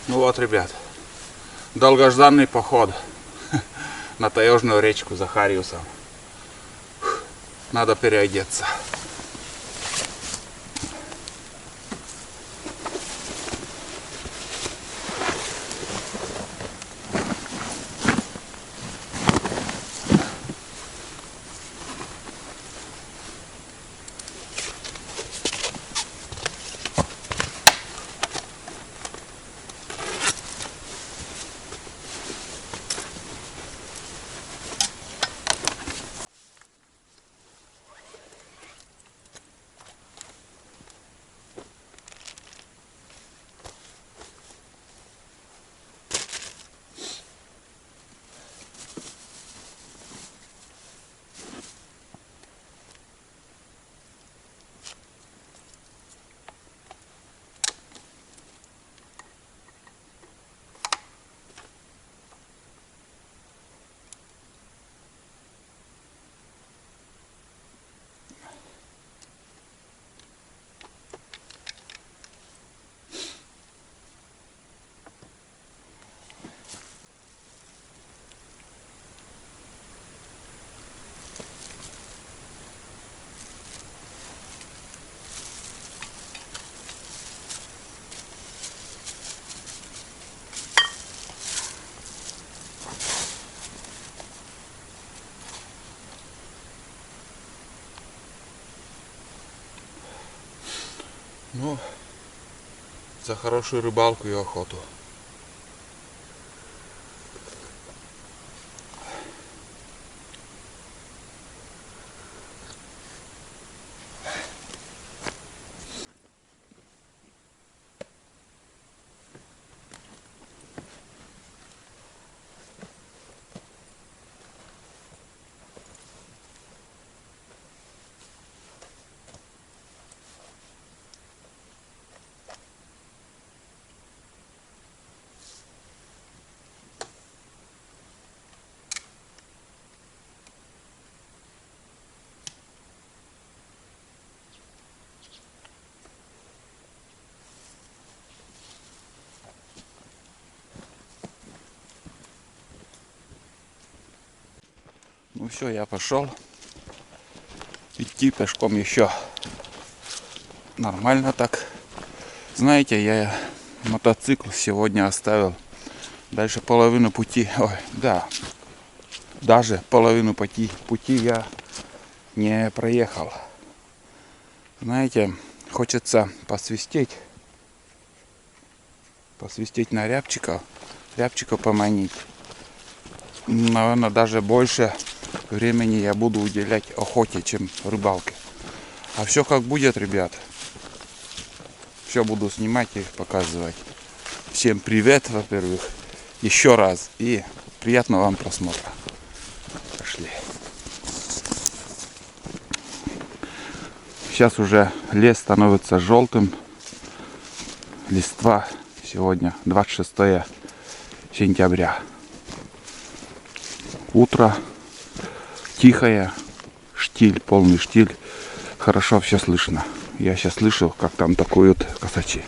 Ну вот, ребят, долгожданный поход на таежную речку за Хариусом. Надо переодеться. Ну, за хорошую рыбалку и охоту. Ну все, я пошел. Идти пешком еще нормально так. Знаете, я мотоцикл сегодня оставил. Дальше половину пути. Ой, да. Даже половину пути я не проехал. Знаете, хочется посвистеть на рябчиков поманить. Наверное, даже больше времени я буду уделять охоте, чем рыбалке. А все как будет, ребят. Все буду снимать и показывать. Всем привет, во-первых, еще раз. И приятного вам просмотра. Пошли. Сейчас уже лес становится желтым. Листва. Сегодня 26 сентября. Утро тихое, штиль, полный штиль. Хорошо все слышно. Я сейчас слышу, как там такуют косачи.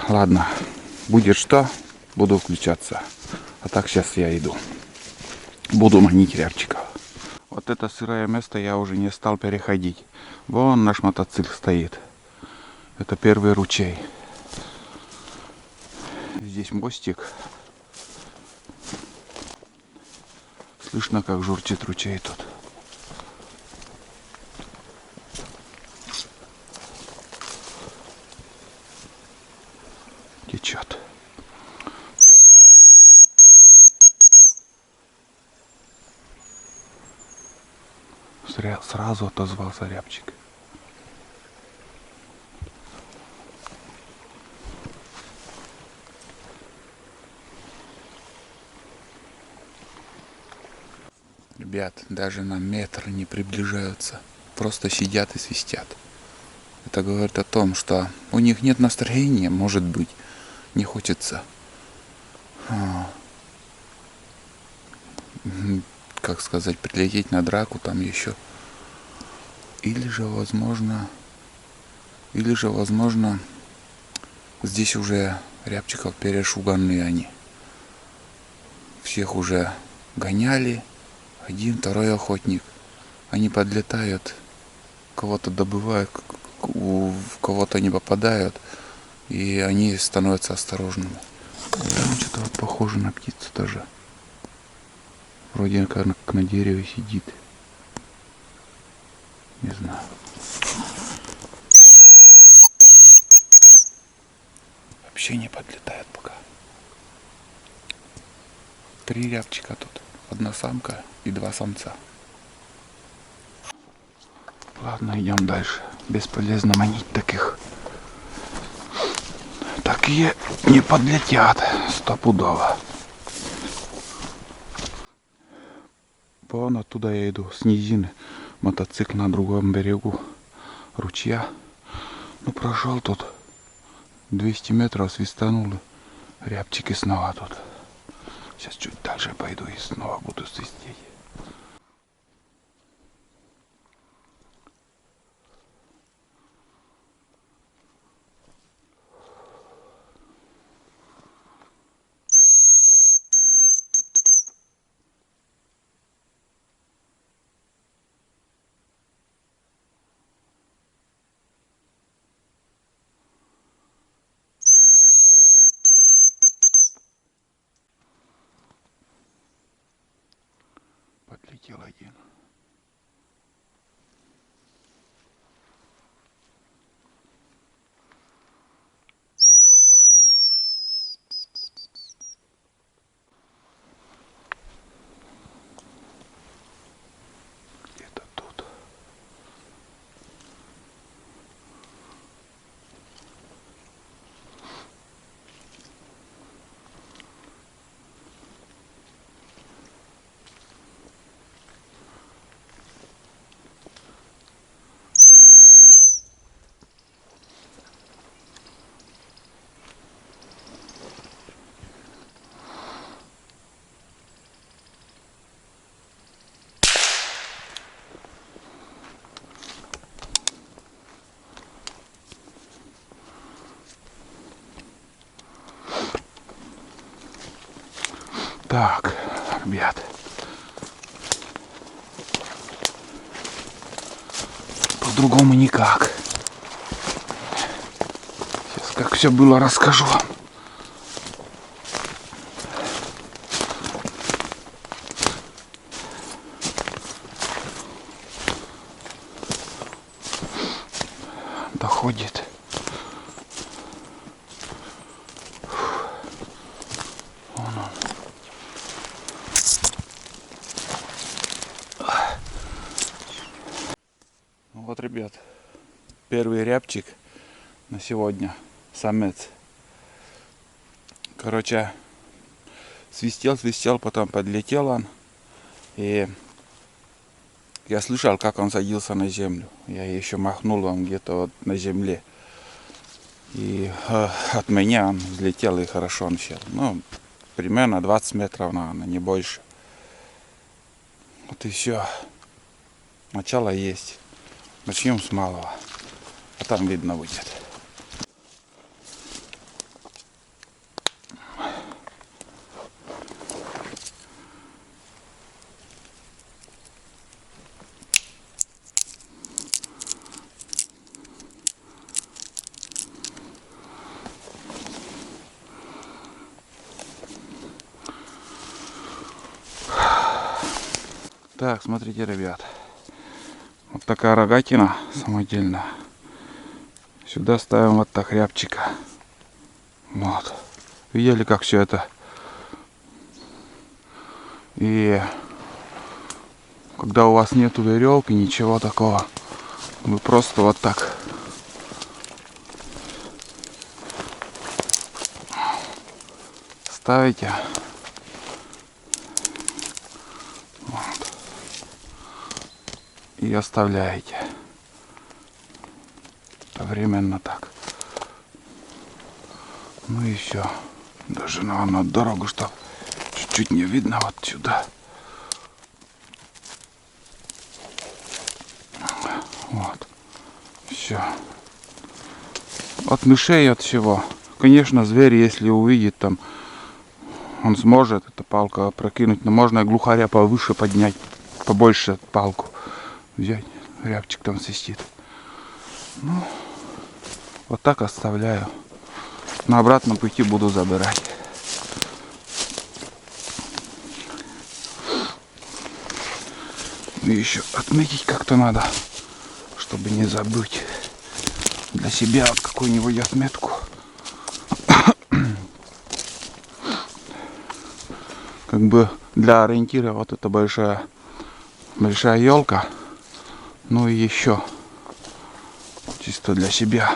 Ладно, будет что, буду включаться. А так сейчас я иду. буду манить рябчиков. Вот это сырое место я уже не стал переходить. Вон наш мотоцикл стоит. Это первый ручей. Здесь мостик. Слышно, как журчит ручей тут. Течет. Сразу отозвался рябчик. Ребят, даже на метр не приближаются. Просто сидят и свистят. Это говорит о том, что у них нет настроения, может быть. Не хочется, как сказать, прилететь на драку там еще. Или же, возможно, здесь уже рябчиков перешуганные они. Всех уже гоняли. Один, второй охотник. Они подлетают, кого-то добывают, в кого-то не попадают. И они становятся осторожными. Там что-то вот похоже на птицу тоже. Вроде как на дереве сидит. Не знаю. Вообще не подлетает пока. 3 рябчика тут. 1 самка и 2 самца. Ладно, идем дальше. Бесполезно манить таких. Такие не подлетят стопудово. Вон оттуда я иду, с низины. Мотоцикл на другом берегу ручья. Ну, прошел тут 200 метров, свистанул. Рябчики снова тут. Сейчас чуть дальше пойду и снова буду свистеть. Подлетел один. Где-то тут. Так, ребят. По-другому никак. Сейчас как все было, расскажу вам. Доходит. Вон он. Вот, ребят, первый рябчик на сегодня, самец. Короче, свистел, потом подлетел он. И я слышал, как он садился на землю. Я еще махнул вам где-то вот на земле. И от меня он взлетел, и хорошо он сел. Ну, примерно 20 метров, наверное, не больше. Вот и все. Начало есть. Начнем с малого, а там видно будет. Так, смотрите, ребят. Вот такая рогатина самодельная. Сюда ставим вот так рябчика. Вот. Видели, как все это? И когда у вас нету веревки, ничего такого, вы просто вот так ставите. Вот. И оставляете. Временно так. Ну и все. Даже на дорогу, что чуть-чуть не видно вот сюда. Вот. Все. От мышей, от всего. Конечно, зверь, если увидит там, он сможет эту палку опрокинуть, но можно глухаря повыше поднять, побольше палку взять. Рябчик там свистит. Ну, вот так оставляю. На обратном пути буду забирать. И еще отметить как-то надо, чтобы не забыть. Для себя вот какую-нибудь отметку. Как бы для ориентира вот эта большая елка. Ну и еще чисто для себя.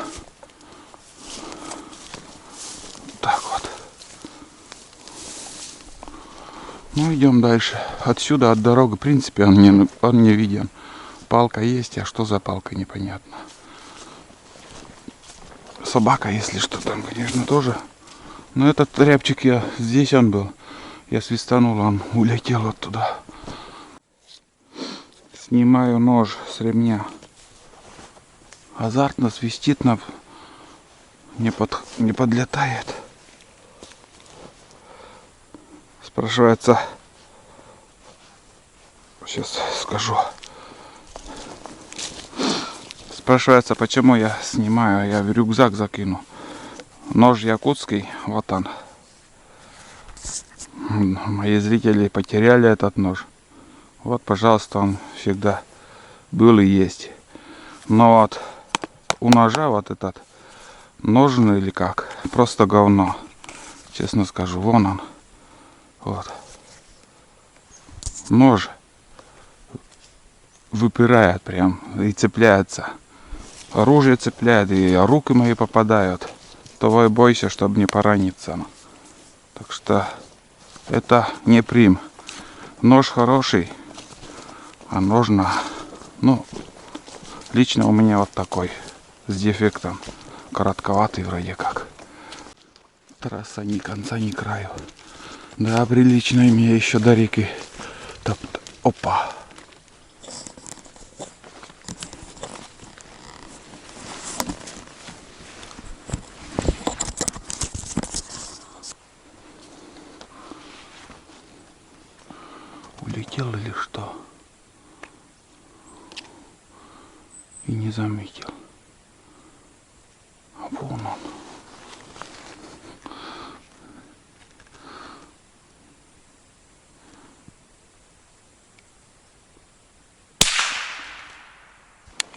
Так вот. Ну идем дальше. Отсюда от дороги, в принципе, он не виден. Палка есть, а что за палка, непонятно. Собака, если что, там, конечно, тоже. Но этот рябчик здесь он был. Я свистанул, он улетел оттуда. Снимаю нож с ремня. Азартно свистит, не подлетает. Спрашивается, сейчас скажу. Спрашивается, почему я снимаю, я в рюкзак закину. Нож якутский, вот он. Мои зрители потеряли этот нож. Вот, пожалуйста, он всегда был и есть. Но вот у ножа вот этот ножен или как, просто говно. Честно скажу, вон он. Вот. Нож выпирает прям и цепляется. Оружие цепляет, и руки мои попадают. Того и бойся, чтобы не пораниться. Так что это не прим. Нож хороший, а ножна, ну, лично у меня вот такой, с дефектом. Коротковатый вроде как. Трасса ни конца, ни краю. Да, прилично мне еще до реки. Опа. Улетел или что? И не заметил. А вон он.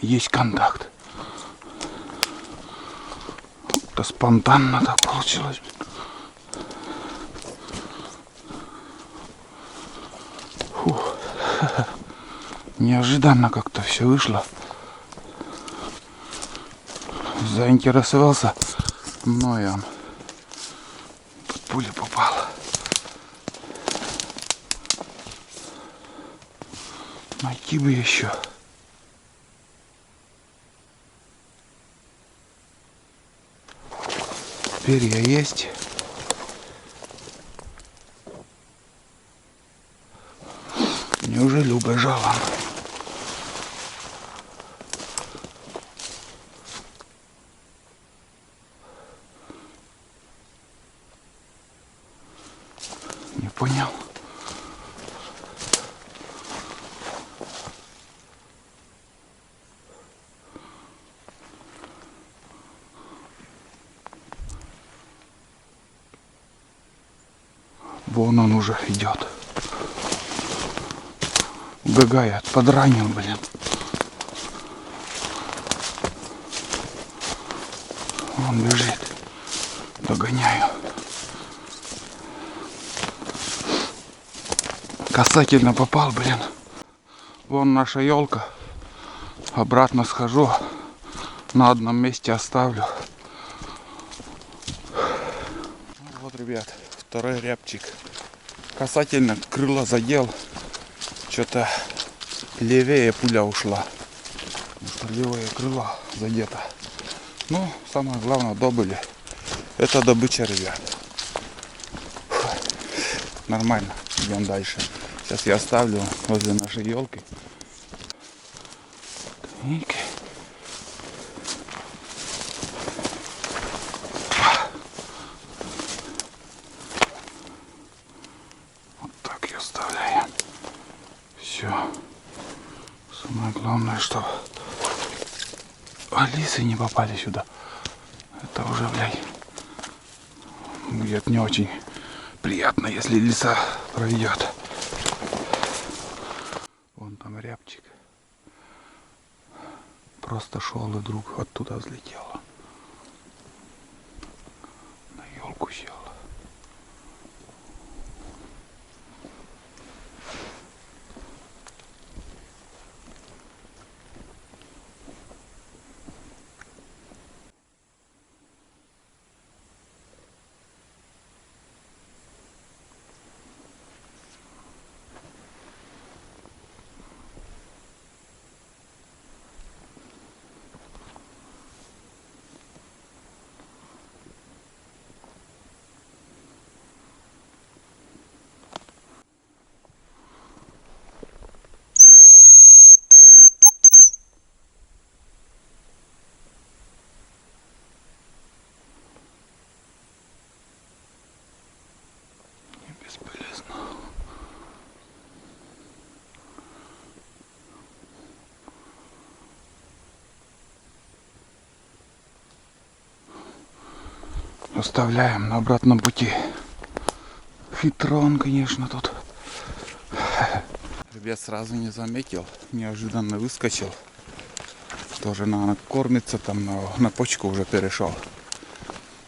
Есть контакт. Это спонтанно так получилось. Фух. Неожиданно как-то все вышло. Заинтересовался мной он. Под пулю попал. Найти бы еще. Перья есть. Неужели убежал он? Не понял. Вон он уже идет. Убегает, подранил, блин. Он бежит. Догоняю. Касательно попал, блин. Вон наша елка. Обратно схожу. На одном месте оставлю. Вот, ребят, второй рябчик. Касательно крыла задел. Что-то левее пуля ушла. Левое крыло задето. Ну, самое главное, добыли. Это добыча, ребят. Фу. Нормально. Идем дальше. Сейчас я оставлю возле нашей елки. Вот так ее оставляем. Все. Самое главное, что лисы не попали сюда. Это уже, блядь, будет не очень приятно, если лиса пройдет. Вон там рябчик. Просто шел и вдруг оттуда взлетело. На елку сел. Бесполезно. Оставляем на обратном пути. Хитрон, конечно, тут. Ребят, сразу не заметил. Неожиданно выскочил. Тоже, наверное, кормится там, но на почку уже перешел.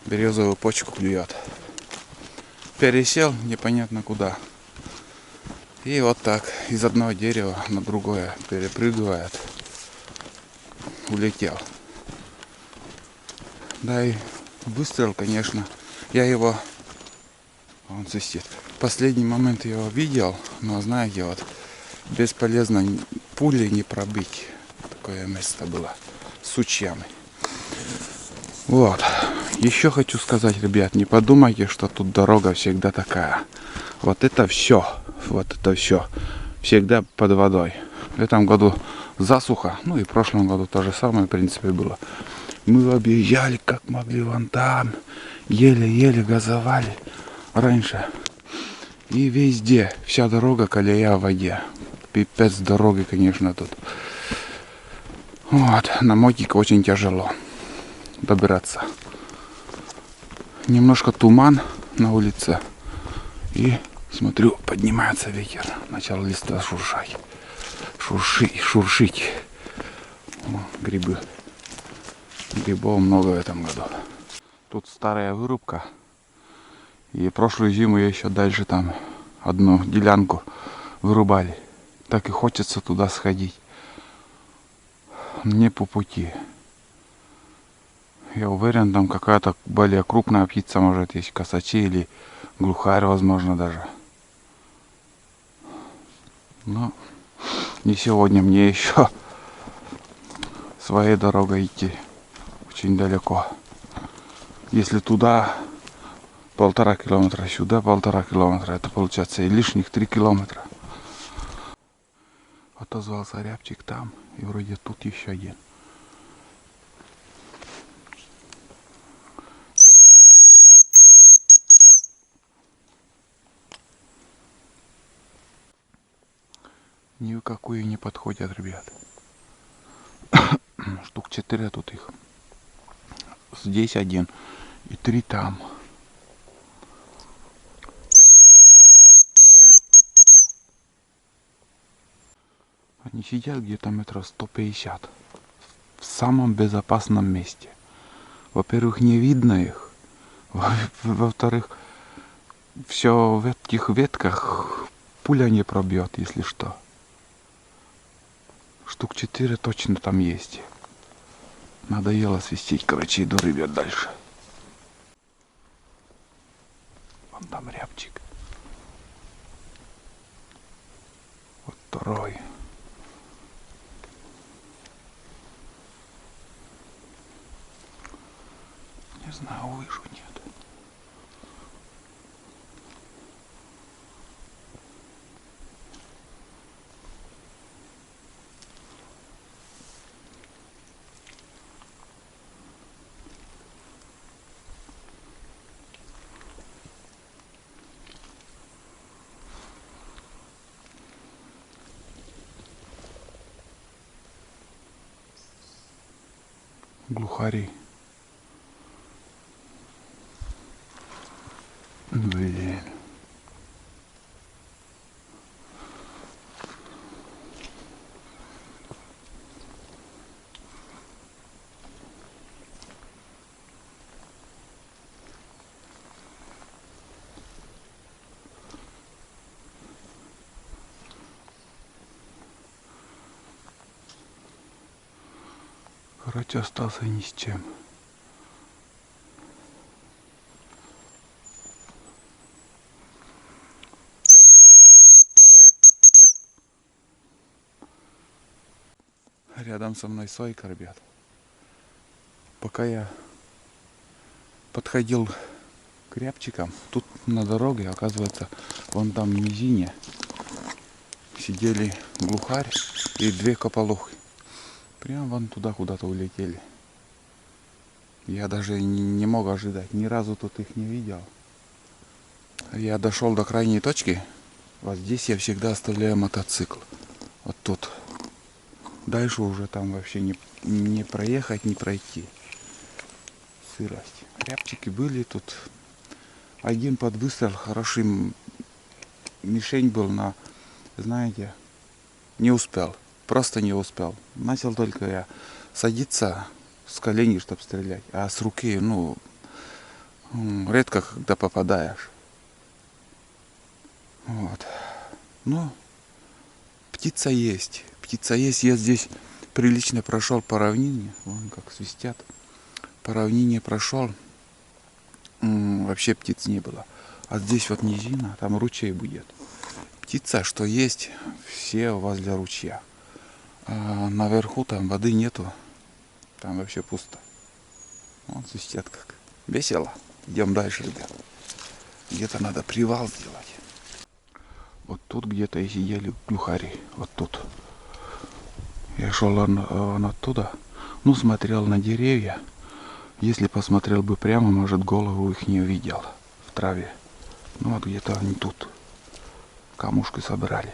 Березовую почку клюет. Пересел непонятно куда. И вот так из одного дерева на другое перепрыгивает. Улетел. Да и выстрел, конечно. Я его... Он свистит. В последний момент я его видел, но знаете, вот бесполезно пули не пробить. Такое место было с сучьями. Вот. Еще хочу сказать, ребят, не подумайте, что тут дорога всегда такая. Вот это все всегда под водой. В этом году засуха, ну и в прошлом году то же самое, в принципе, было. Мы объезжали как могли вон там, еле-еле газовали раньше. И везде, вся дорога колея в воде. Пипец дороги, конечно, тут. Вот, на мотике очень тяжело добираться. Немножко туман на улице. И смотрю, поднимается ветер. Начал листва шуршать. Шуршить. О, грибы. Грибов много в этом году. Тут старая вырубка. И прошлую зиму еще дальше там одну делянку вырубали. Так и хочется туда сходить. Мне по пути. Я уверен, там какая-то более крупная птица может есть. Косачи или глухарь, возможно, даже. Но не сегодня, мне еще своей дорогой идти. Очень далеко. Если туда 1,5 километра, сюда 1,5 километра, это получается и лишних 3 километра. Отозвался рябчик там, и вроде тут еще один. Ни в какую не подходят, ребят. Штук 4 тут их. Здесь один и 3 там. Они сидят где-то метров 150 в самом безопасном месте. Во-первых, не видно их. Во-вторых, все в этих ветках пуля не пробьет, если что. Штук 4 точно там есть. Надоело свистеть, короче, иду, ребят, дальше. Вон там рябчик. Вот второй. Не знаю, выжу, нет. Глухари. Блин. Короче, остался ни с чем. Рядом со мной сойка, ребят. Пока я подходил к рябчикам, тут на дороге, оказывается, вон там в низине сидели глухарь и 2 кополухи. Прям вон туда куда-то улетели. Я даже не мог ожидать, ни разу тут их не видел. Я дошел до крайней точки. Вот здесь я всегда оставляю мотоцикл. Вот тут. Дальше уже там вообще не проехать, не пройти. Сырость. Рябчики были тут. Один под выстрел хороший мишень был, на, знаете, не успел. Просто не успел. Начал только я садиться с коленей, чтобы стрелять. А с руки, ну, редко когда попадаешь. Вот. Ну, птица есть. Птица есть. Я здесь прилично прошел по равнине. Вон как свистят. По равнине прошел. Вообще птиц не было. А здесь вот низина, там ручей будет. Птица, что есть, все возле ручья. А наверху там воды нету. Там вообще пусто. Вон свистят как. Весело. Идем дальше, ребят. Где-то надо привал сделать. Вот тут где-то и сидели глухари. Вот тут. Я шел оттуда. Ну, смотрел на деревья. Если посмотрел бы прямо, может, голову их не увидел в траве. Ну, вот где-то они тут. Камушки собрали.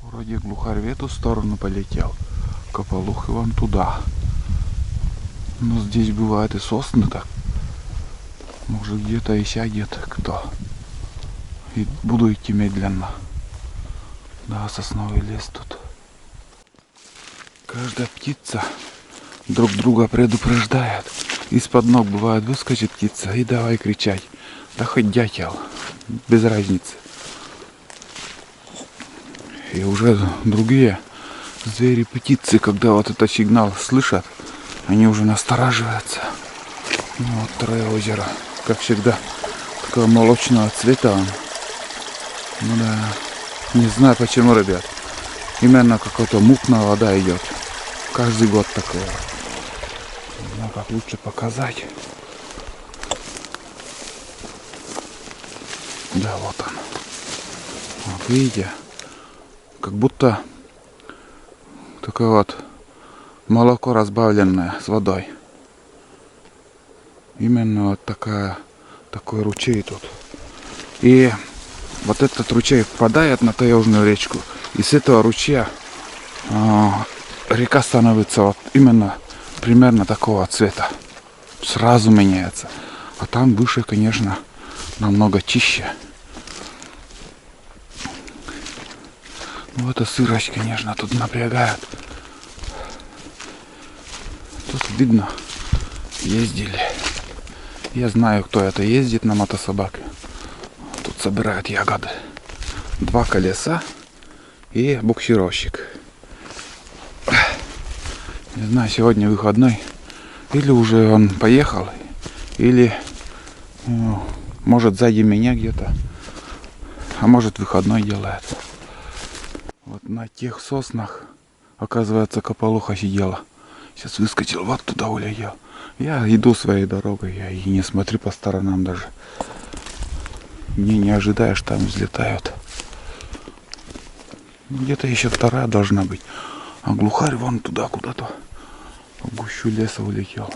Вроде глухарь в эту сторону полетел. Кополух и вон туда. Но здесь бывает и сосны так. Может, где-то и сядет кто. И буду идти медленно. Да, сосновый лес тут. Каждая птица друг друга предупреждает. Из-под ног бывает выскочит птица и давай кричать. Да хоть дятел. Без разницы. И уже другие звери, птицы, когда вот этот сигнал слышат, они уже настораживаются. Ну, вот второе озеро. Как всегда. Такого молочного цвета. Ну да. Не знаю почему, ребят. Именно какая-то мутная вода идет. Каждый год такое. Не знаю, как лучше показать. Да, вот он. Вот видите? Как будто такое вот молоко разбавленное с водой. Именно вот такой ручей тут. И вот этот ручей впадает на таежную речку. И с этого ручья река становится вот именно примерно такого цвета. Сразу меняется. А там выше, конечно, намного чище. Ну, эта сырость, конечно, тут напрягает. Тут видно, ездили. Я знаю, кто это ездит на мотособаке. Тут собирают ягоды. 2 колеса и буксировщик. Не знаю, сегодня выходной. Или уже он поехал, или может сзади меня где-то. А может выходной делает. Вот на тех соснах, оказывается, Кополуха сидела. Сейчас выскочил, вот туда улетел. Я иду своей дорогой, я и не смотрю по сторонам даже. Не ожидаешь, там взлетают. Где-то еще вторая должна быть. А глухарь вон туда куда-то в гущу леса улетел.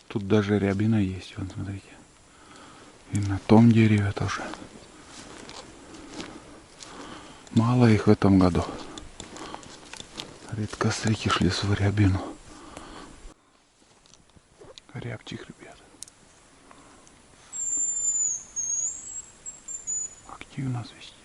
Тут даже рябина есть, вон смотрите. И на том дереве тоже. Мало их в этом году. Редко встретишь лесу рябину. Рябчик, ребят. Активно свистит.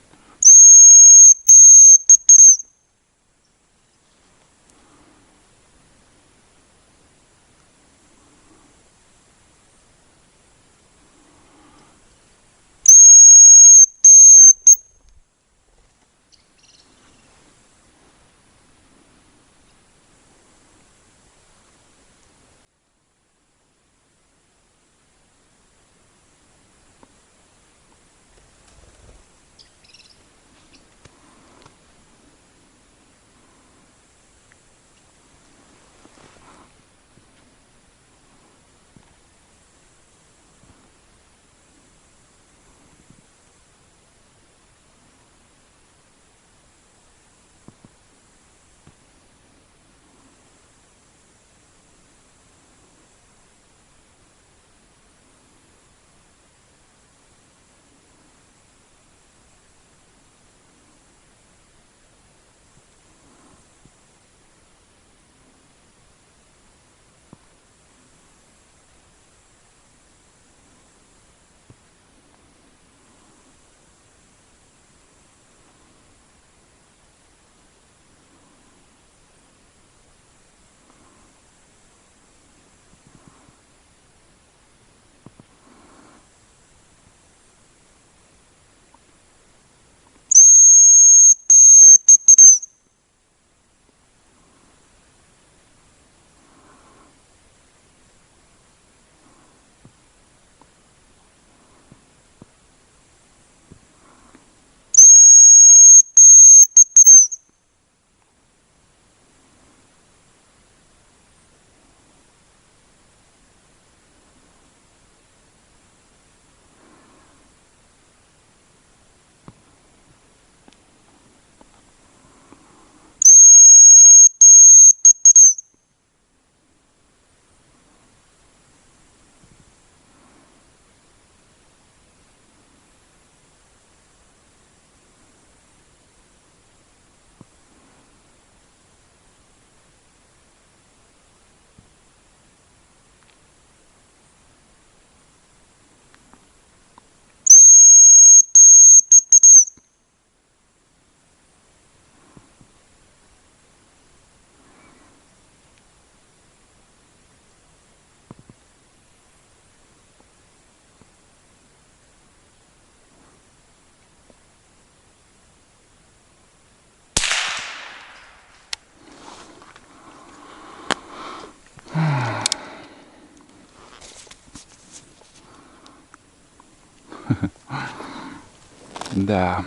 Да.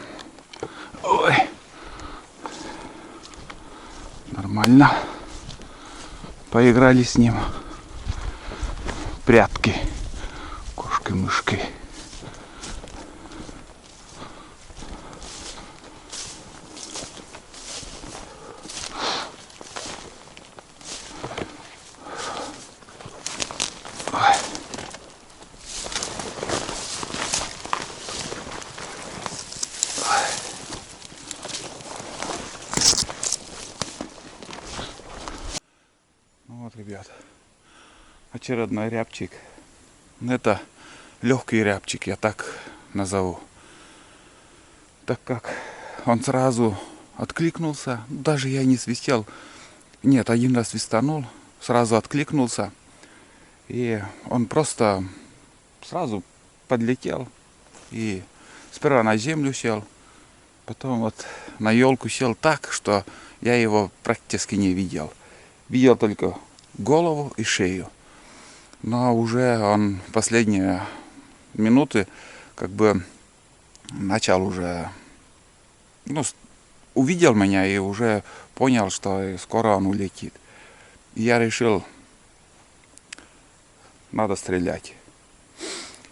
Ой. Нормально. Поиграли с ним. Прятки. Кошкой-мышкой. Вот, ребят, Очередной рябчик. Это легкий рябчик, я так назову. Так как он сразу откликнулся. Даже я не свистел. Нет, один раз свистанул. Сразу откликнулся. И он просто сразу подлетел. И сперва на землю сел. Потом вот на елку сел так, что я его практически не видел. Видел только голову и шею. Но уже он последние минуты как бы начал уже, ну, увидел меня и уже понял, что скоро он улетит. И я решил, надо стрелять.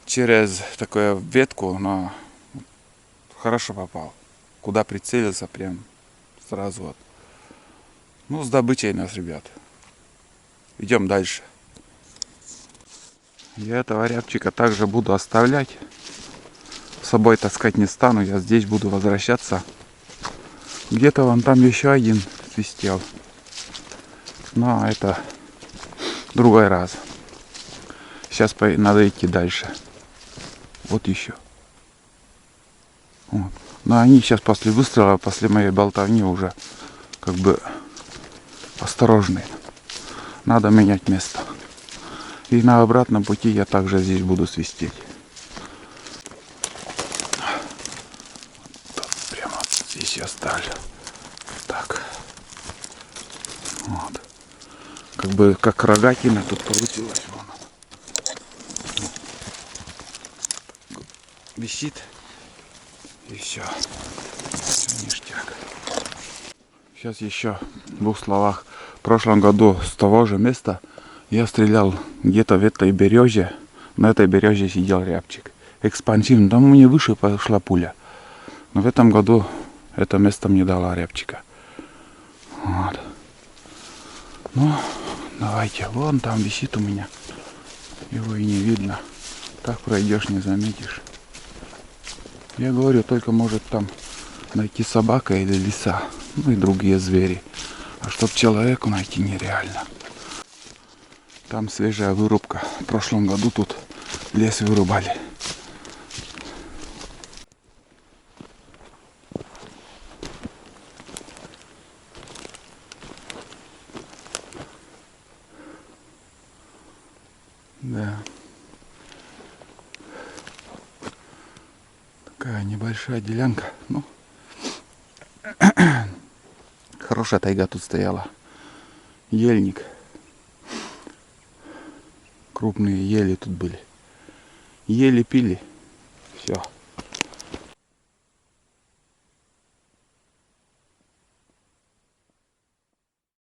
Через такую ветку, но хорошо попал. Куда прицелился, прям сразу вот. Ну, с добычей нас, ребят. Идем дальше. Я этого рябчика также буду оставлять. С собой таскать не стану. Я здесь буду возвращаться. Где-то вон там еще один свистел. Но это другой раз. Сейчас надо идти дальше. Вот еще. Вот. Но они сейчас после выстрела, после моей болтовни уже как бы осторожные. Надо менять место. И на обратном пути я также здесь буду свистеть. Тут прямо здесь я ставлю. Так. Вот. Как бы как рогатина тут получилось. Вон. Висит. И все. Все ништяк. Сейчас еще в двух словах. В прошлом году с того же места я стрелял где-то в этой березе. На этой березе сидел рябчик. Экспансивно. Там у меня выше пошла пуля. Но в этом году это место мне дало рябчика. Вот. Ну, давайте. Вон там висит у меня. Его и не видно. Так пройдешь, не заметишь. Я говорю, только может там найти собака или лиса. Ну и другие звери. А чтоб человеку найти нереально. Там свежая вырубка. В прошлом году тут лес вырубали. Да. Такая небольшая делянка. Ну, хорошая тайга тут стояла. Ельник. Крупные ели тут были. Ели, пили. Все.